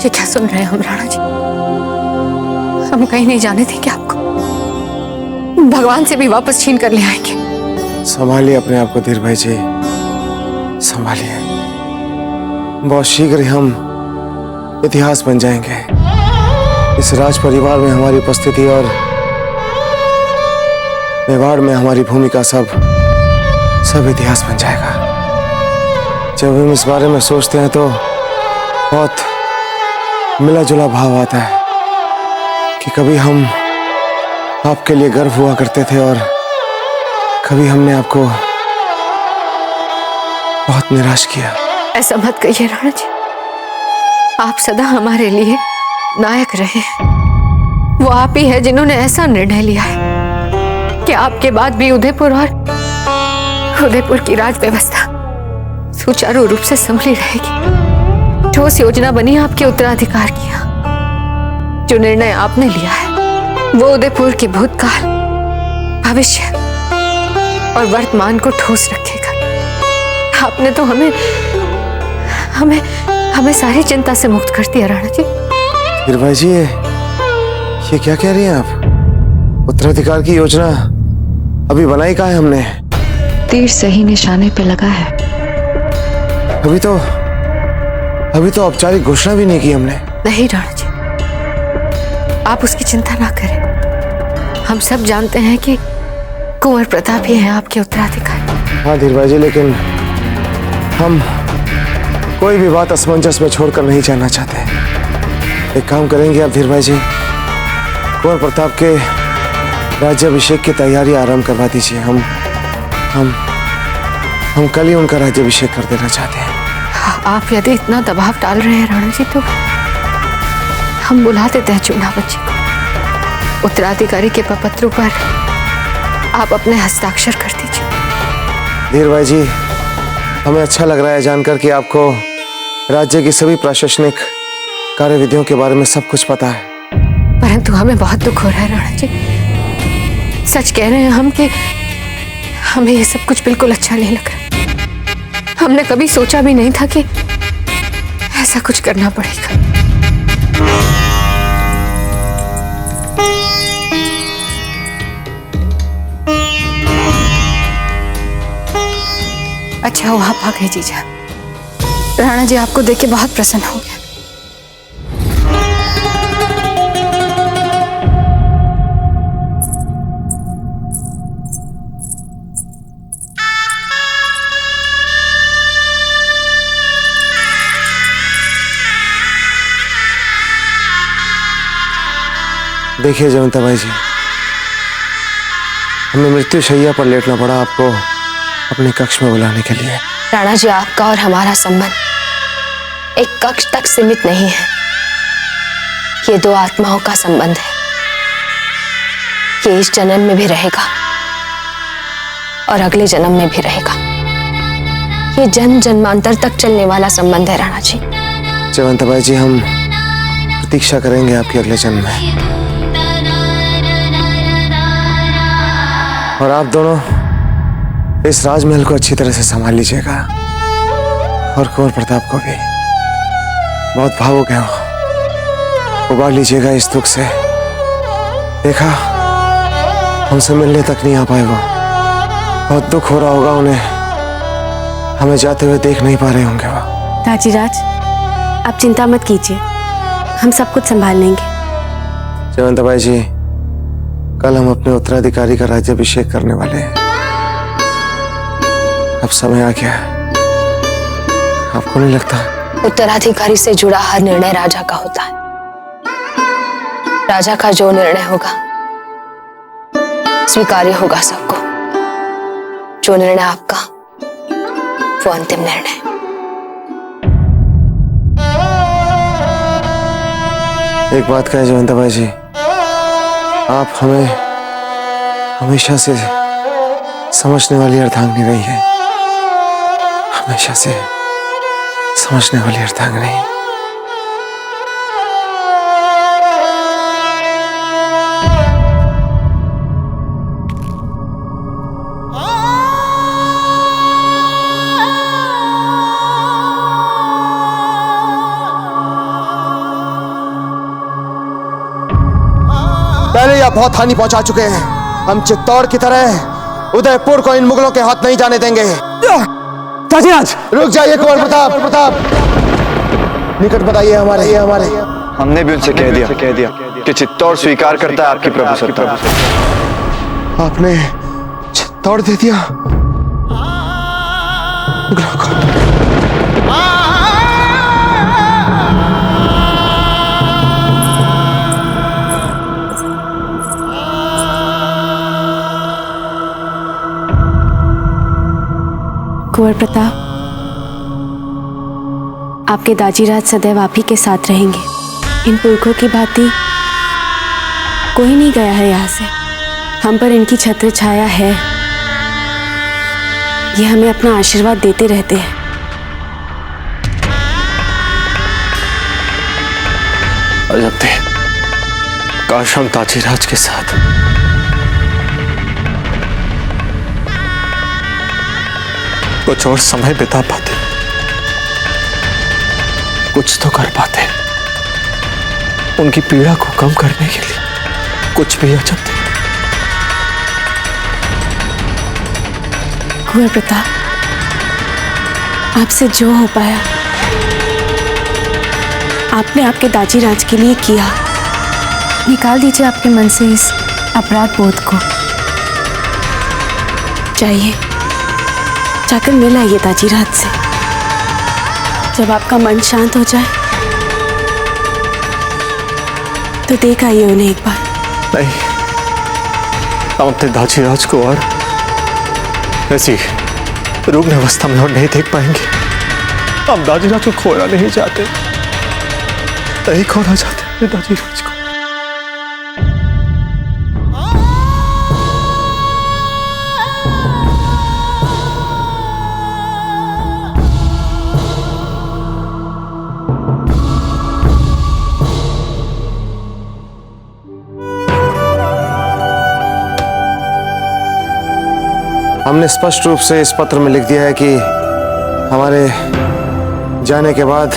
ये क्या सुन रहे हैं हम राणा जी? हम कहीं नहीं जाने देंगे आपको। भगवान से भी वापस छीन कर ले आएंगे। संभालिए अपने आप को धीर भाई जी, संभालिए। बहुत शीघ्र हम इतिहास बन जाएंगे। इस राज परिवार में हमारी उपस्थिति और मेवाड़ में हमारी भूमिका सब इतिहास बन जाएगा। जब हम इस बारे में सोचते हैं तो बहुत मिला जुला भाव आता है कि कभी हम आपके लिए गर्व हुआ करते थे और कभी हमने आपको बहुत निराश किया। ऐसा मत कहिए राणा जी, आप सदा हमारे लिए नायक रहे। वो आप ही है जिन्होंने ऐसा निर्णय लिया है कि आपके बाद भी उदयपुर की राज व्यवस्था सुचारू रूप से संभली रहेगी। ठोस योजना बनी आपके उत्तराधिकार की। जो निर्णय आपने लिया है वो उदयपुर के भूतकाल, भविष्य और वर्तमान को ठोस रखेगा। आपने तो हमें सारी चिंता से मुक्त कर दिया राणा जी। धीर भाई जी, ये क्या कह रही हैं आप? उत्तराधिकार की योजना अभी बनाई कहाँ है हमने? तीर सही निशाने पे लगा है। अभी तो औपचारिक घोषणा भी नहीं की हमने। नहीं राणा जी, आप उसकी चिंता ना करें। हम सब जानते हैं कि कुंवर प्रताप ही हैं आपके उत्तराधिकारी। हाँ धीर भाई जी, लेकिन हम कोई भी बात असमंजस में छोड़कर नहीं जाना चाहते। एक काम करेंगे आप धीर भाई जी, कुंवर प्रताप के राज्याभिषेक की तैयारी आरंभ करवा दीजिए। हम कल ही उनका राज्याभिषेक कर देना चाहते हैं। आप यदि इतना दबाव डाल रहे हैं राणा जी तो हम बुला देते हैं चुनाव जी को। उत्तराधिकारी के प्रपत्र पर आप अपने हस्ताक्षर कर दीजिए। धीर भाई जी, हमें अच्छा लग रहा है जानकर कि आपको राज्य की सभी प्रशासनिक कार्यविधियों के बारे में सब कुछ पता है। परंतु हमें बहुत दुख हो रहा है राणा जी। सच कह रहे हैं हम कि हमें ये सब कुछ बिल्कुल अच्छा नहीं लग रहा। हमने कभी सोचा भी नहीं था कि ऐसा कुछ करना पड़ेगा। अच्छा हुआ आप आ गए जीजा। राणा जी आपको देख के बहुत प्रसन्न हो गया। देखिए जयवंता भाई जी, हमें मृत्यु शैया पर लेटना पड़ा आपको अपने कक्ष में बुलाने के लिए। राणा जी, आपका और हमारा संबंध एक कक्ष तक सीमित नहीं है। ये दो आत्माओं का संबंध है। ये इस जन्म में भी रहेगा और अगले जन्म में भी रहेगा। ये जन्म जन्मांतर तक चलने वाला संबंध है राणा जी। जयवंता भाई जी, हम प्रतीक्षा करेंगे आपके अगले जन्म में। और आप दोनों इस राजमहल को अच्छी तरह से संभाल लीजिएगा और कुंवर प्रताप को भी। बहुत भावुक है वो, उबार लीजिएगा इस दुख से। देखा, हमसे मिलने तक नहीं आ पाए वो। बहुत दुख हो रहा होगा उन्हें, हमें जाते हुए देख नहीं पा रहे होंगे वो। राजीराज, आप चिंता मत कीजिए, हम सब कुछ संभाल लेंगे। जयवंता भाई जी, कल हम अपने उत्तराधिकारी का राज्याभिषेक करने वाले हैं। अब समय आ गया है, आपको नहीं लगता? उत्तराधिकारी से जुड़ा हर निर्णय राजा का होता है। राजा का जो निर्णय होगा स्वीकार्य होगा सबको। जो निर्णय आपका वो अंतिम निर्णय। एक बात कहें जयवंता भाई जी, आप हमें हमेशा से समझने वाली अर्धांगिनी रही है। हमेशा से समझने वाली अर्धांगिनी। आप बहुत हानि पहुंचा चुके हैं। हम चित्तौड़ की तरह उदयपुर को इन मुगलों के हाथ नहीं जाने देंगे। ताजीराज, रुक जाइए कुंवर प्रताप, निकट बताइए हमारे। हमने भी उनसे कह दिया कि चित्तौड़ स्वीकार करता है आपकी प्रभु सत्ता। आपने चित्तौड़ दे दिया मुगलों को? कुंवर प्रताप, आपके दाजीराज सदैव आप ही के साथ रहेंगे। इन पुरखों की भांति कोई नहीं गया है यहाँ से। हम पर इनकी छत्र छाया है। ये हमें अपना आशीर्वाद देते रहते हैं। अजब थे, काश हम ताजीराज के साथ कुछ और समय बिता पाते, कुछ तो कर पाते, उनकी पीड़ा को कम करने के लिए कुछ भी अजब थे। कुंवर प्रताप, आपसे जो हो पाया आपने आपके दाजीराज के लिए किया। निकाल दीजिए आपके मन से इस अपराध बोध को। जाइए, जाकर मिल आइए दाजीराज से। जब आपका मन शांत हो जाए तो देख आइए उन्हें एक बार। नहीं, हम अपने दाजीराज को और ऐसी रुग्ण अवस्था में और नहीं देख पाएंगे। हम दाजीराज को खोना नहीं चाहते, नहीं खोना चाहते अपने दाजीराज को। हमने स्पष्ट रूप से इस पत्र में लिख दिया है कि हमारे जाने के बाद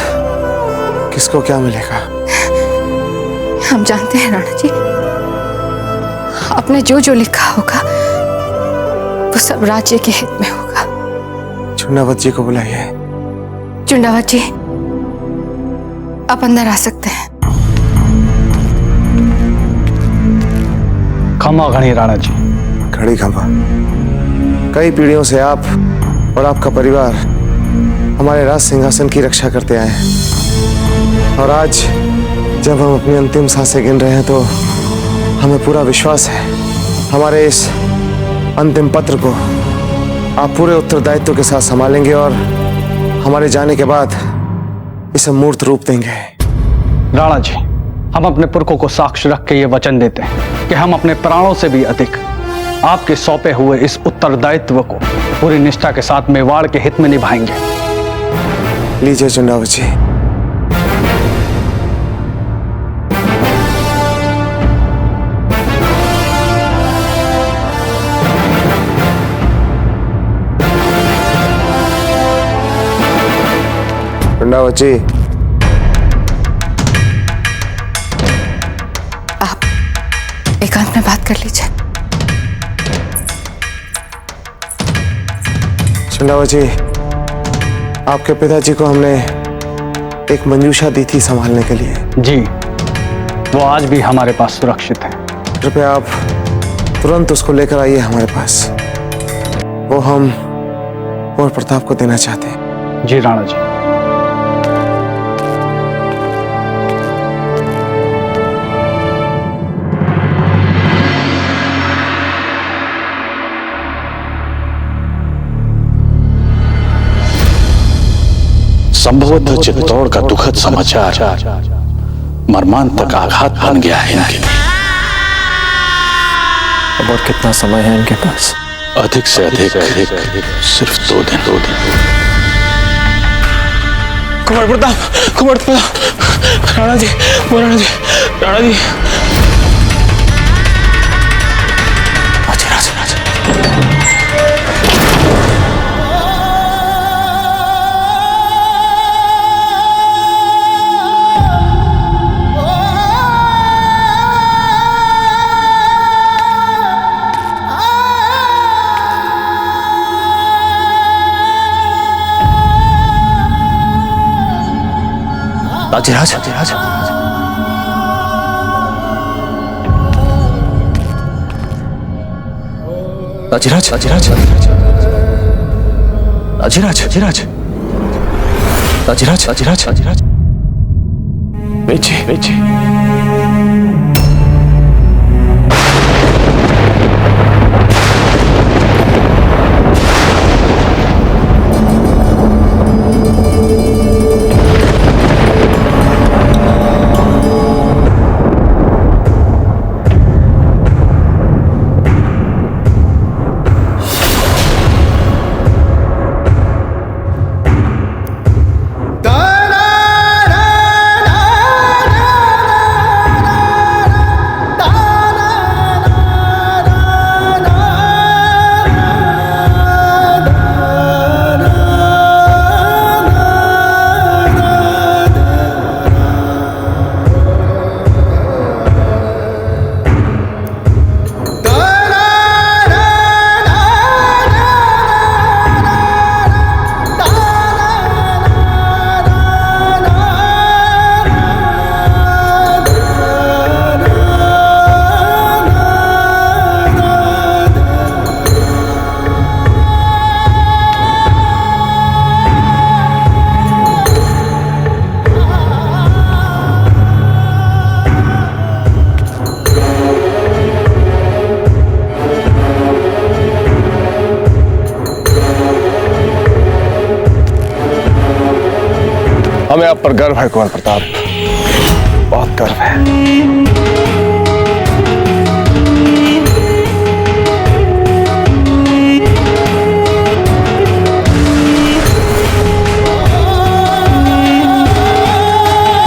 किसको क्या मिलेगा। हम जानते हैं राणा जी, आपने जो जो लिखा होगा वो सब राज्य के हित में होगा। चुंडावत जी को बुलाइए। चुंडावत जी, आप अंदर आ सकते हैं। खमा घनी राणा जी। खड़ी खंभा, कई पीढ़ियों से आप और आपका परिवार हमारे राज सिंहासन की रक्षा करते आए हैं, और आज जब हम अपनी अंतिम सांसें गिन रहे हैं तो हमें पूरा विश्वास है हमारे इस अंतिम पत्र को आप पूरे उत्तरदायित्व के साथ संभालेंगे और हमारे जाने के बाद इसे मूर्त रूप देंगे। राणा जी, हम अपने पुरखों को साक्ष्य रख के ये वचन देते हैं कि हम अपने प्राणों से भी अधिक आपके सौंपे हुए इस उत्तरदायित्व को पूरी निष्ठा के साथ मेवाड़ के हित में निभाएंगे। लीजिए चुंडावत जी। चुंडावत जी, आप एकांत में बात कर लीजिए। चुंडावत जी, आपके पिताजी को हमने एक मंजूषा दी थी संभालने के लिए। जी, वो आज भी हमारे पास सुरक्षित है। कृपया आप तुरंत उसको लेकर आइए हमारे पास। वो हम कुंवर प्रताप को देना चाहते हैं। जी राणा जी। संभवतः चित्तौड़ का दुखद समाचार मर्मांतक आघात बन गया है इनके लिए। अब और कितना समय है इनके पास? अधिक से अधिक सिर्फ 2 दिन। कुंवर प्रताप, राणा जी, राणा जी। राजीराज राजीराज राजीराज राजीराज राजीराज राजीराज राजीराज राजीराज बेचे बेचे हमें आप पर गर्व है कुंवर प्रताप, बहुत गर्व है।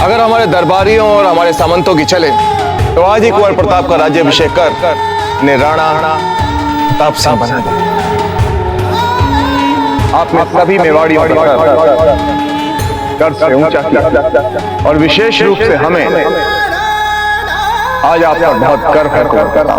अगर हमारे दरबारियों और हमारे सामंतों की चले तो आज ही कुंवर प्रताप का राज्याभिषेक कर ने राणा प्रताप सिंह बना दिया। आप में सभी मेवाड़ियों गर्व से ऊंचा किया और विशेष रूप से हमें आज आप पर बहुत गर्व है कुंवर प्रताप।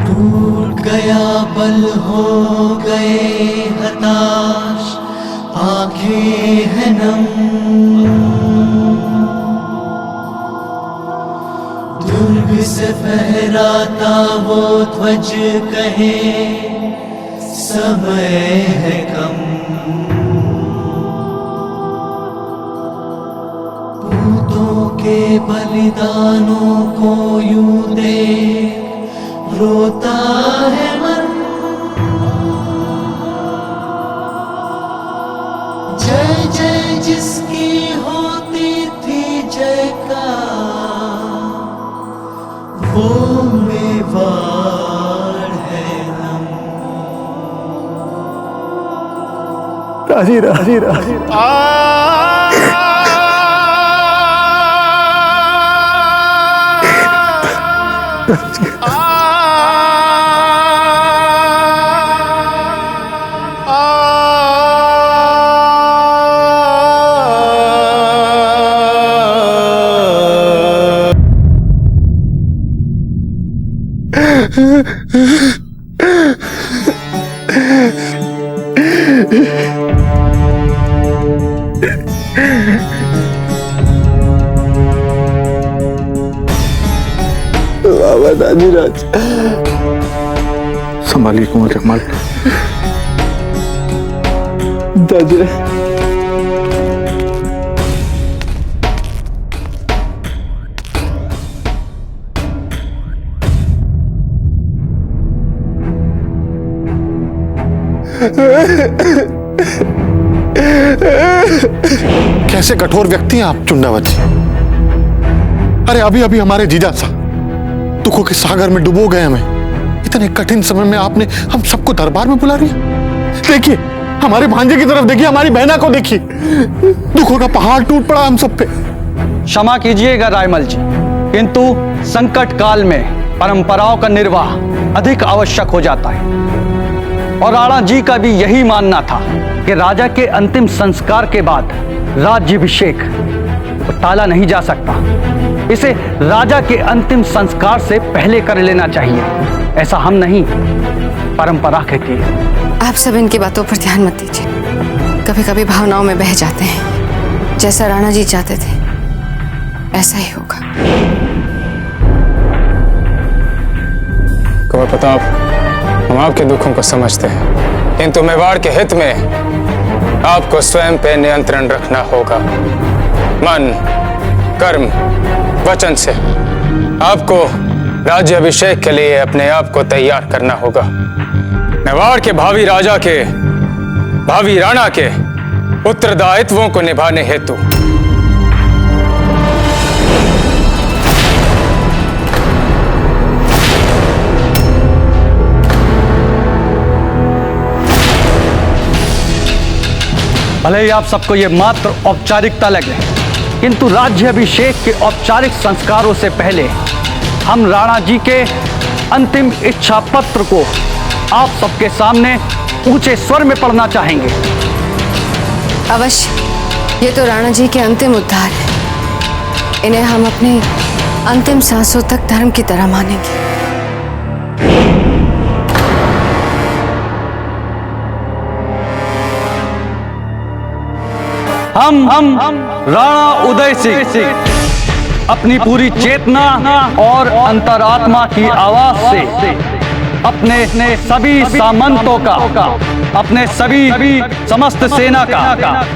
टूट गया बल, हो गए हताश, आंखें हैं नम, दुर्ग से फहराता वो ध्वज कहे समय है कम। पूतों के बलिदानों को यूं देख रोता है मन, जय जय जिसकी होती थी जयकार, वो मेवाड़ है हम। राजी राजी राजी बाबा राजीराज संभालिए कुंवर जमाल। दादी कैसे कठोर व्यक्ति हैं आप चुंडावत जी। अरे अभी अभी हमारे जीजा सा दुखों के सागर में डुबो गए हमें। इतने कठिन समय में आपने हम सबको दरबार में बुला लिया। देखिए हमारे भांजे की तरफ देखिए, हमारी बहना को देखिए, दुखों का पहाड़ टूट पड़ा हम सब पे। क्षमा कीजिएगा रायमल जी, किंतु संकट काल में परंपराओं का निर्वाह अधिक आवश्यक हो जाता है। और राणा जी का भी यही मानना था कि राजा के अंतिम संस्कार के बाद राज्याभिषेक टाला नहीं जा सकता, इसे राजा के अंतिम संस्कार से पहले कर लेना चाहिए। ऐसा हम नहीं, परंपरा कहती है। आप सब इनकी बातों पर ध्यान मत दीजिए, कभी कभी भावनाओं में बह जाते हैं। जैसा राणा जी चाहते थे ऐसा ही होगा। कुंवर प्रताप, हम आपके दुखों को समझते हैं, किंतु मेवाड़ के हित में आपको स्वयं पे नियंत्रण रखना होगा। मन, कर्म, वचन से आपको राज्याभिषेक के लिए अपने आप को तैयार करना होगा। मेवाड़ के भावी राजा के, भावी राणा के उत्तरदायित्वों को निभाने हेतु भले ही आप सबको ये मात्र औपचारिकता लगे, किंतु राज्याभिषेक के औपचारिक संस्कारों से पहले हम राणा जी के अंतिम इच्छा पत्र को आप सबके सामने ऊंचे स्वर में पढ़ना चाहेंगे। अवश्य, ये तो राणा जी के अंतिम उद्धार है। इन्हें हम अपनी अंतिम सांसों तक धर्म की तरह मानेंगे। हम राणा उदय सिंह अपनी पूरी चेतना और अंतरात्मा की आवाज से अपने सभी सामंतों का, अपने सभी समस्त सेना का,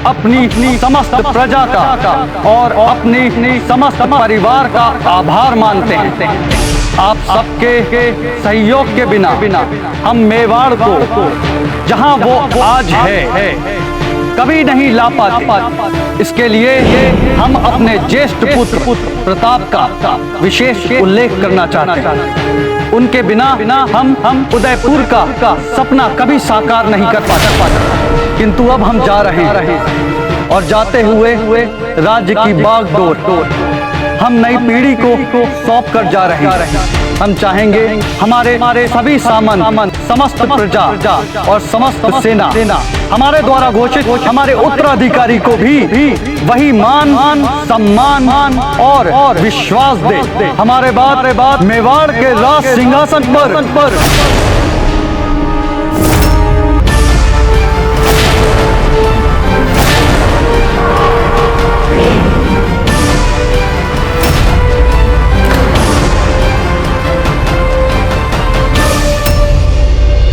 अपनी समस्त प्रजा का और अपनी समस्त परिवार का आभार मानते हैं। आप सबके सहयोग के बिना हम मेवाड़ को जहां वो आज है कभी नहीं ला पाते। इसके लिए हम अपने ज्येष्ठ पुत्र प्रताप का विशेष उल्लेख करना चाहते हैं। उनके बिना हम उदयपुर का सपना कभी साकार नहीं कर पाते। किंतु अब हम जा रहे हैं और जाते हुए राज्य की बागडोर हम नई पीढ़ी को सौंप कर जा रहे हैं। हम चाहेंगे हमारे सभी सामंत, समस्त प्रजा और समस्त सेना हमारे द्वारा घोषित हमारे उत्तराधिकारी को भी वही मान, सम्मान और विश्वास दे। हमारे बाद मेवाड़ के राज सिंहासन पर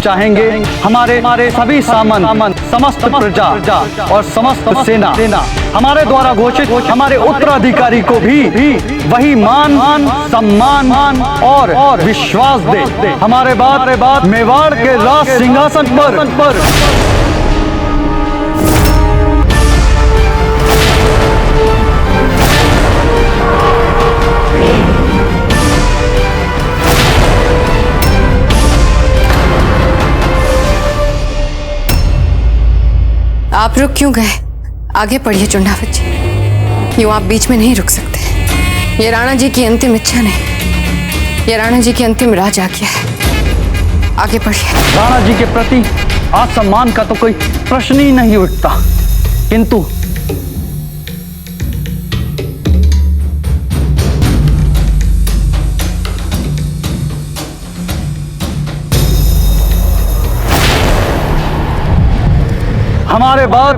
चाहेंगे हमारे सभी सामंत, समस्त प्रजा और समस्त सेना हमारे द्वारा घोषित हमारे उत्तराधिकारी को भी वही मान, सम्मान और विश्वास दे। हमारे बाद मेवाड़ के राज सिंहासन पर आप रुक क्यों गए? आगे पढ़िए चुंडावत जी। यूं आप बीच में नहीं रुक सकते। ये राणा जी की अंतिम इच्छा नहीं, ये राणा जी की अंतिम राज आज्ञा है। आगे पढ़िए। राणा जी के प्रति असम्मान का तो कोई प्रश्न ही नहीं उठता, किंतु हमारे बाद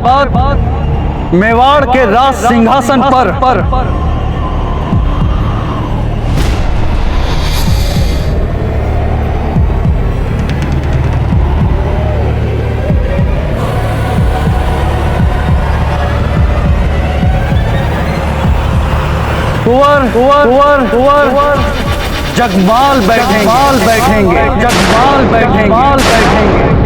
मेवाड़ के राज सिंहासन पर कुंवर जगमाल बैठेंगे, जगमाल बैठेंगे।